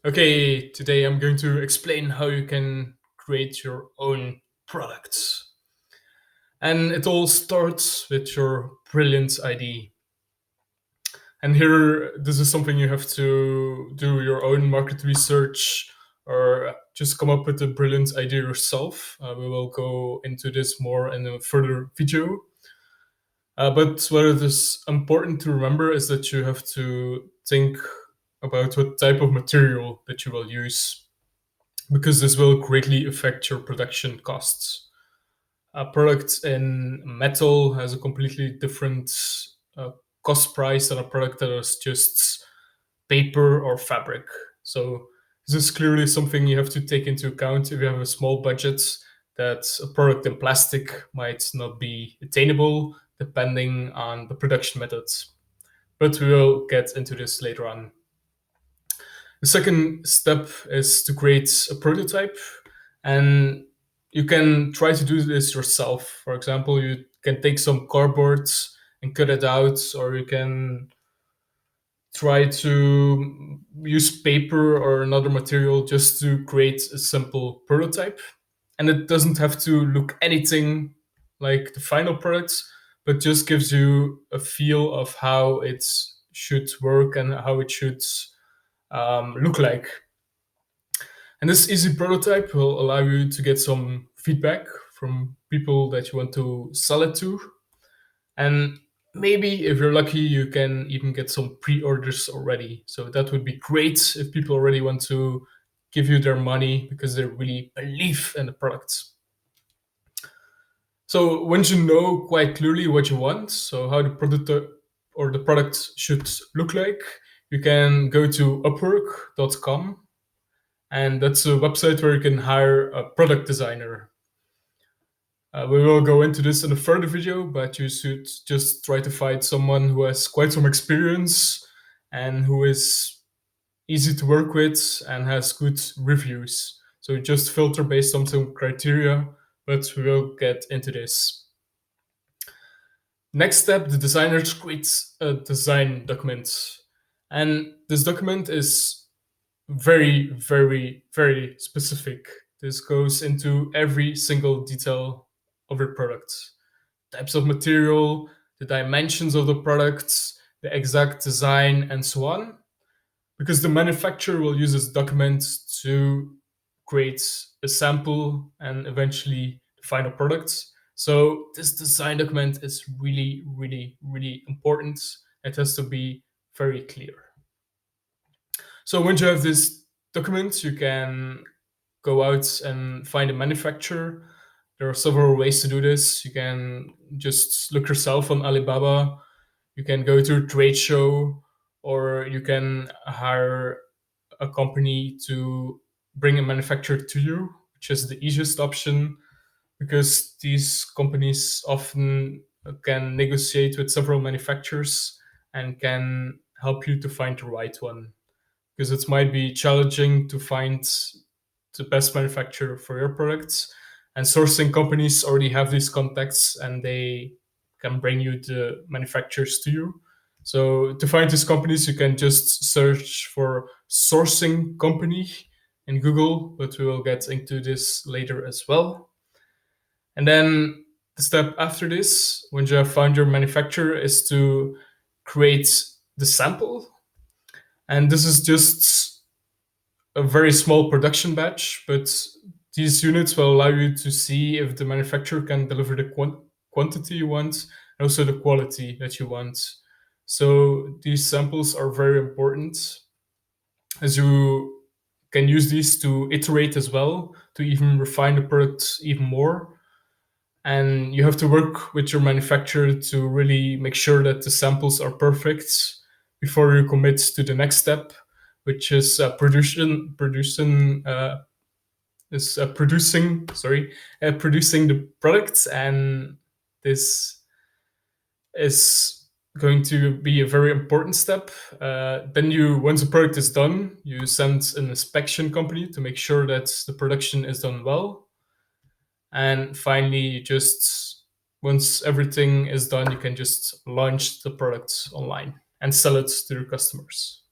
Okay, today I'm going to explain how you can create your own products. And it all starts with your brilliant idea. And here, this is something you have to do your own market research or just come up with a brilliant idea yourself. We will go into this more in a further video. But what it is important to remember is that you have to think about what type of material that you will use because this will greatly affect your production costs. A product in metal has a completely different uh, cost price than a product that is just paper or fabric. So this is clearly something you have to take into account if you have a small budget, that a product in plastic might not be attainable depending on the production methods. But we will get into this later on. The second step is to create a prototype, and you can try to do this yourself. For example, you can take some cardboard and cut it out, or you can try to use paper or another material just to create a simple prototype. And it doesn't have to look anything like the final product, but just gives you a feel of how it should work and how it should look like. And this easy prototype will allow you to get some feedback from people that you want to sell it to. And maybe if you're lucky, you can even get some pre orders already. So that would be great if people already want to give you their money because they really believe in the product. So once you know quite clearly what you want, so how the product or the product should look like, you can go to upwork.com, and that's a website where you can hire a product designer. We will go into this in a further video, but you should just try to find someone who has quite some experience and who is easy to work with and has good reviews. So just filter based on some criteria, but we will get into this. Next step, the designer creates a design document. And this document is very, very, very specific. This goes into every single detail of your product: types of material, the dimensions of the products, the exact design, and so on. Because the manufacturer will use this document to create a sample and eventually the final product. So this design document is really, really, really important. It has to be very clear. So once you have this document, you can go out and find a manufacturer. There are several ways to do this. You can just look yourself on Alibaba. You can go to a trade show, or you can hire a company to bring a manufacturer to you, which is the easiest option because these companies often can negotiate with several manufacturers and can help you to find the right one, because it might be challenging to find the best manufacturer for your products. And sourcing companies already have these contacts and they can bring you the manufacturers to you. So to find these companies, you can just search for sourcing company in Google, but we will get into this later as well. And then the step after this, when you have found your manufacturer, is to create the sample. And this is just a very small production batch, but these units will allow you to see if the manufacturer can deliver the quantity you want and also the quality that you want. So these samples are very important, as you can use these to iterate as well, to even refine the product even more. And you have to work with your manufacturer to really make sure that the samples are perfect before you commit to the next step, which is producing the products. And this is going to be a very important step. Then you, once the product is done, you send an inspection company to make sure that the production is done well. And finally, you just, once everything is done, you can just launch the product online and sell it to your customers.